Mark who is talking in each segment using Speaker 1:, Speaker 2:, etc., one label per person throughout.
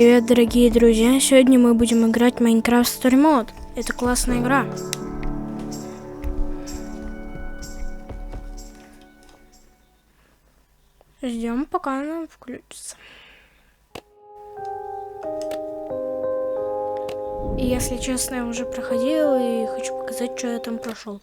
Speaker 1: Привет, дорогие друзья! Сегодня мы будем играть в Minecraft Story Mode. Это классная игра. Ждем, пока она включится. И если честно, я уже проходил и хочу показать, что я там прошел.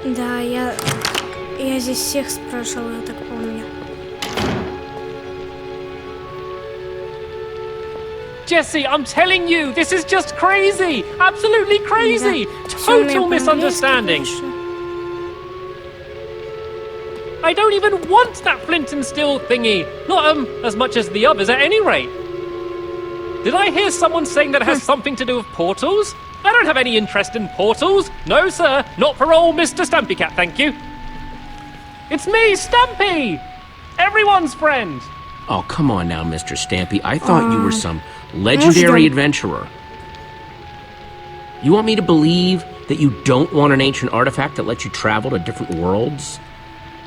Speaker 1: Да, я здесь всех спрашивал, я так помню.
Speaker 2: Jesse, I'm telling you, this is just crazy! Absolutely crazy! Total misunderstanding! I don't even want that flint and steel thingy! Not, as much as the others at any rate! Did I hear someone saying that it has something to do with portals? I don't have any interest in portals! No, sir, not for old Mr. Stampy Cat, thank you! It's me, Stampy! Everyone's friend!
Speaker 3: Oh, come on now, Mr. Stampy. I thought you were some legendary adventurer. You want me to believe that you don't want an ancient artifact that lets you travel to different worlds?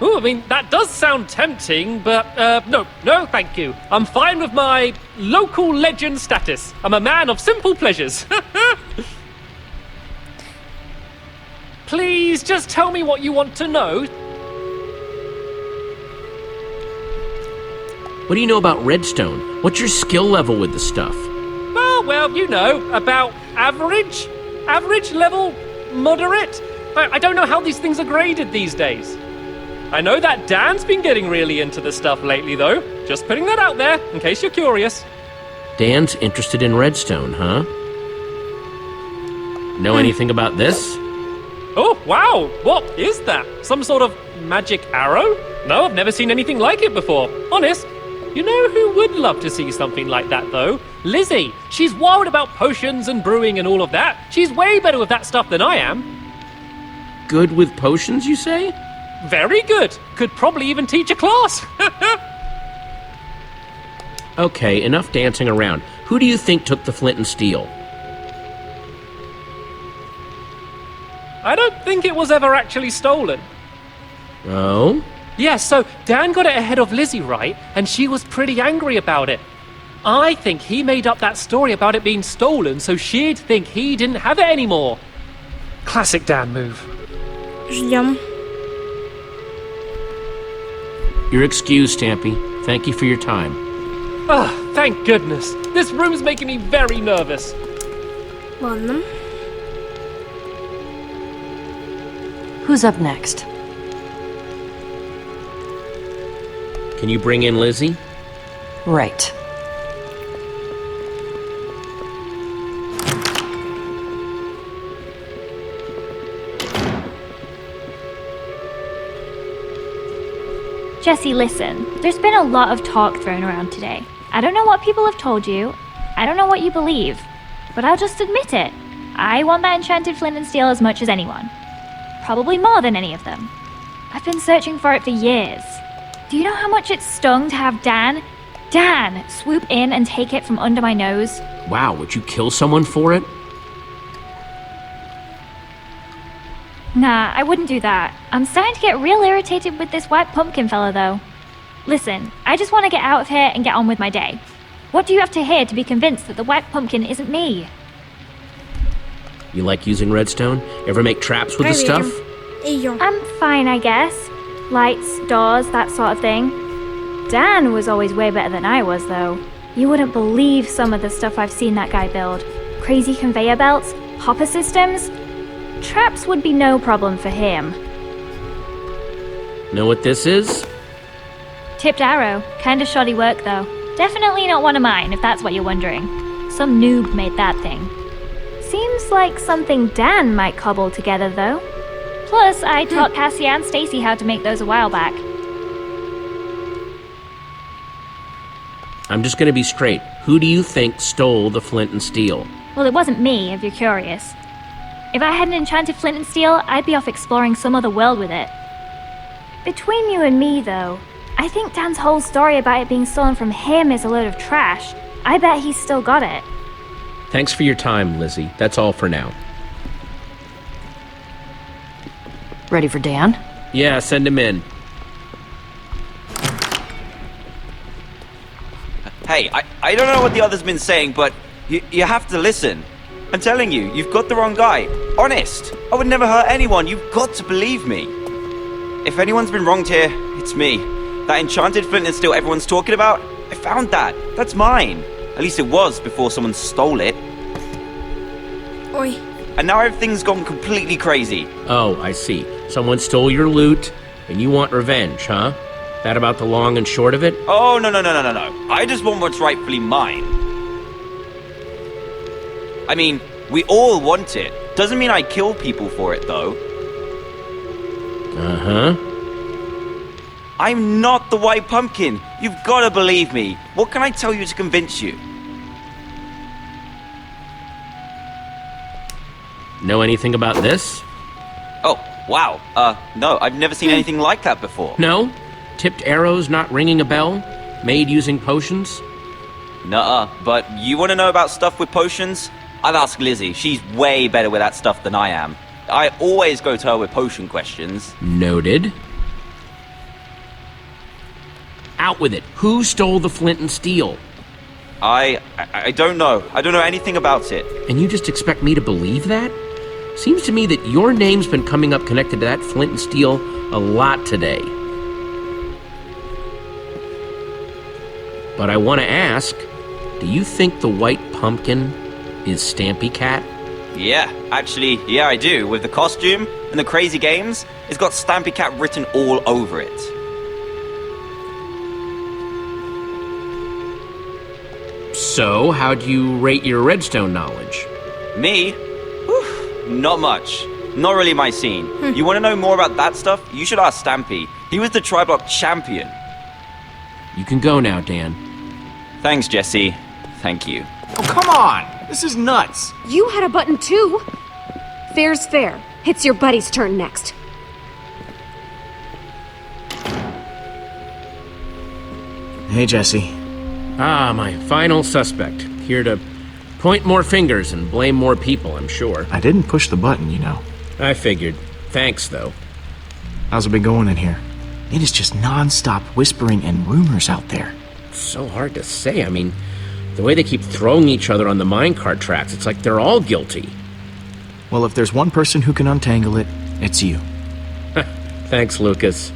Speaker 2: Ooh, I mean, that does sound tempting, but, no, thank you. I'm fine with my local legend status. I'm a man of simple pleasures. Please, just tell me what you want to know.
Speaker 3: What do you know about redstone? What's your skill level with the stuff?
Speaker 2: Well, you know, about average? Average level? Moderate? I don't know how these things are graded these days. I know that Dan's been getting really into the stuff lately, though. Just putting that out there, in case you're curious.
Speaker 3: Dan's interested in redstone, huh? Know anything about this?
Speaker 2: Oh, wow! What is that? Some sort of magic arrow? No, I've never seen anything like it before. Honest. You know who would love to see something like that, though? Lizzie. She's wild about potions and brewing and all of that. She's way better with that stuff than I am.
Speaker 3: Good with potions, you say?
Speaker 2: Very good. Could probably even teach a class.
Speaker 3: Okay, enough dancing around. Who do you think took the flint and steel?
Speaker 2: I don't think it was ever actually stolen.
Speaker 3: Oh?
Speaker 2: Yeah, so Dan got it ahead of Lizzie, right? And she was pretty angry about it. I think he made up that story about it being stolen so she'd think he didn't have it anymore. Classic Dan move.
Speaker 1: Ждем.
Speaker 3: You're excused, Stampy. Thank you for your time.
Speaker 2: Ah, thank goodness. This room's making me very nervous.
Speaker 1: Ладно.
Speaker 4: Who's up next?
Speaker 3: Can you bring in Lizzie?
Speaker 4: Right.
Speaker 5: Jesse, listen. There's been a lot of talk thrown around today. I don't know what people have told you. I don't know what you believe. But I'll just admit it. I want that enchanted flint and steel as much as anyone. Probably more than any of them. I've been searching for it for years. Do you know how much it stung to have Dan swoop in and take it from under my nose?
Speaker 3: Wow, would you kill someone for it?
Speaker 5: Nah, I wouldn't do that. I'm starting to get real irritated with this white pumpkin fella, though. Listen, I just want to get out of here and get on with my day. What do you have to hear to be convinced that the white pumpkin isn't me?
Speaker 3: You like using redstone? Ever make traps with the stuff?
Speaker 5: I'm fine, I guess. Lights, doors, that sort of thing. Dan was always way better than I was, though. You wouldn't believe some of the stuff I've seen that guy build. Crazy conveyor belts, hopper systems. Traps would be no problem for him.
Speaker 3: Know what this is?
Speaker 5: Tipped arrow. Kinda shoddy work, though. Definitely not one of mine, if that's what you're wondering. Some noob made that thing. Seems like something Dan might cobble together, though. Plus, I taught Cassie and Stacy how to make those a while back.
Speaker 3: I'm just gonna be straight. Who do you think stole the flint and steel?
Speaker 5: Well, it wasn't me, if you're curious. If I had an enchanted flint and steel, I'd be off exploring some other world with it. Between you and me, though, I think Dan's whole story about it being stolen from him is a load of trash. I bet he's still got it.
Speaker 3: Thanks for your time, Lizzie. That's all for now.
Speaker 4: Ready for Dan?
Speaker 3: Yeah, send him in.
Speaker 6: Hey, I don't know what the other's been saying, but you have to listen. I'm telling you, you've got the wrong guy. Honest. I would never hurt anyone. You've got to believe me. If anyone's been wronged here, it's me. That enchanted flint and steel everyone's talking about, I found that. That's mine. At least it was before someone stole it.
Speaker 1: Oi.
Speaker 6: And now everything's gone completely crazy.
Speaker 3: Oh, I see. Someone stole your loot, and you want revenge, huh? That about the long and short of it?
Speaker 6: Oh, no. I just want what's rightfully mine. I mean, we all want it. Doesn't mean I kill people for it, though.
Speaker 3: Uh-huh.
Speaker 6: I'm not the White Pumpkin. You've got to believe me. What can I tell you to convince you?
Speaker 3: Know anything about this?
Speaker 6: Oh, wow. No, I've never seen anything like that before.
Speaker 3: No? Tipped arrows not ringing a bell? Made using potions?
Speaker 6: Nuh-uh. But you want to know about stuff with potions? I'd ask Lizzie. She's way better with that stuff than I am. I always go to her with potion questions.
Speaker 3: Noted. Out with it. Who stole the flint and steel?
Speaker 6: I don't know. I don't know anything about it.
Speaker 3: And you just expect me to believe that? Seems to me that your name's been coming up connected to that flint and steel a lot today. But I want to ask, do you think the White Pumpkin is Stampy Cat?
Speaker 6: Yeah, actually, yeah, I do. With the costume and the crazy games, it's got Stampy Cat written all over it.
Speaker 3: So, how do you rate your redstone knowledge?
Speaker 6: Me? Whew, not much. Not really my scene. You want to know more about that stuff? You should ask Stampy. He was the Triblock champion.
Speaker 3: You can go now, Dan.
Speaker 6: Thanks, Jesse. Thank you.
Speaker 7: Oh, come on! This is nuts!
Speaker 8: You had a button too. Fair's fair. It's your buddy's turn next.
Speaker 7: Hey, Jesse.
Speaker 3: Ah, my final suspect. Here to point more fingers and blame more people, I'm sure.
Speaker 7: I didn't push the button, you know.
Speaker 3: I figured. Thanks, though.
Speaker 7: How's it been going in here? It is just non-stop whispering and rumors out there.
Speaker 3: So hard to say. I mean, the way they keep throwing each other on the minecart tracks, it's like they're all guilty.
Speaker 7: Well, if there's one person who can untangle it, it's you.
Speaker 3: Thanks, Lucas.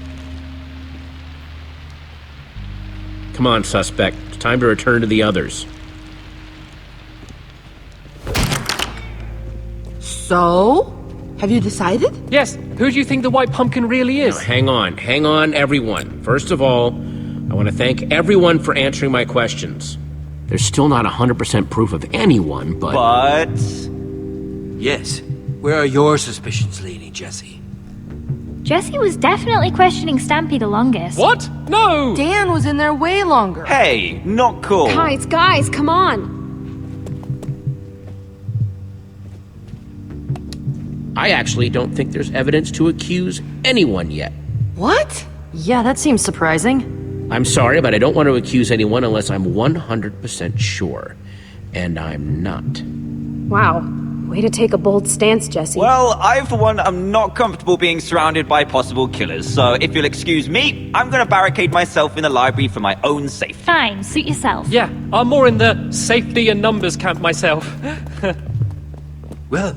Speaker 3: Come on, suspect. It's time to return to the others.
Speaker 9: So? Have you decided?
Speaker 2: Yes, who do you think the White Pumpkin really is?
Speaker 3: Now, hang on, everyone. First of all, I want to thank everyone for answering my questions. There's still not 100% proof of anyone, but...
Speaker 10: Yes. Where are your suspicions leaning, Jesse?
Speaker 5: Jesse was definitely questioning Stampy the longest.
Speaker 2: What? No!
Speaker 9: Dan was in there way longer.
Speaker 6: Hey, not cool.
Speaker 8: Guys, come on.
Speaker 3: I actually don't think there's evidence to accuse anyone yet.
Speaker 9: What?
Speaker 4: Yeah, that seems surprising.
Speaker 3: I'm sorry, but I don't want to accuse anyone unless I'm 100% sure. And I'm not.
Speaker 8: Wow. Way to take a bold stance, Jesse.
Speaker 6: Well, I, for one, am not comfortable being surrounded by possible killers, so if you'll excuse me, I'm gonna barricade myself in the library for my own safety.
Speaker 5: Fine, suit yourself.
Speaker 2: Yeah, I'm more in the safety and numbers camp myself.
Speaker 10: Well,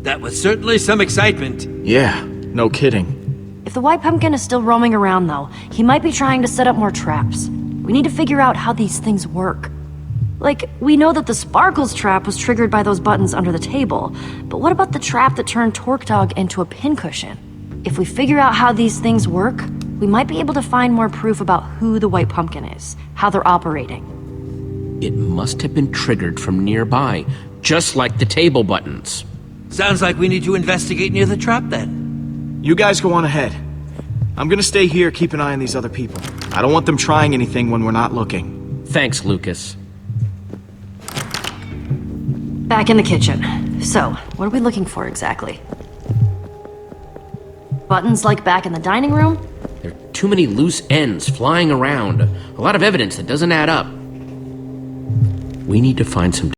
Speaker 10: that was certainly some excitement.
Speaker 7: Yeah, no kidding.
Speaker 4: If the White Pumpkin is still roaming around, though, he might be trying to set up more traps. We need to figure out how these things work. Like, we know that the Sparkles trap was triggered by those buttons under the table, but what about the trap that turned Torque Dog into a pincushion? If we figure out how these things work, we might be able to find more proof about who the White Pumpkin is, how they're operating.
Speaker 3: It must have been triggered from nearby, just like the table buttons.
Speaker 10: Sounds like we need to investigate near the trap then.
Speaker 7: You guys go on ahead. I'm gonna stay here, keep an eye on these other people. I don't want them trying anything when we're not looking.
Speaker 3: Thanks, Lucas.
Speaker 4: Back in the kitchen. So, what are we looking for exactly? Buttons like back in the dining room?
Speaker 3: There are too many loose ends flying around. A lot of evidence that doesn't add up. we need to find some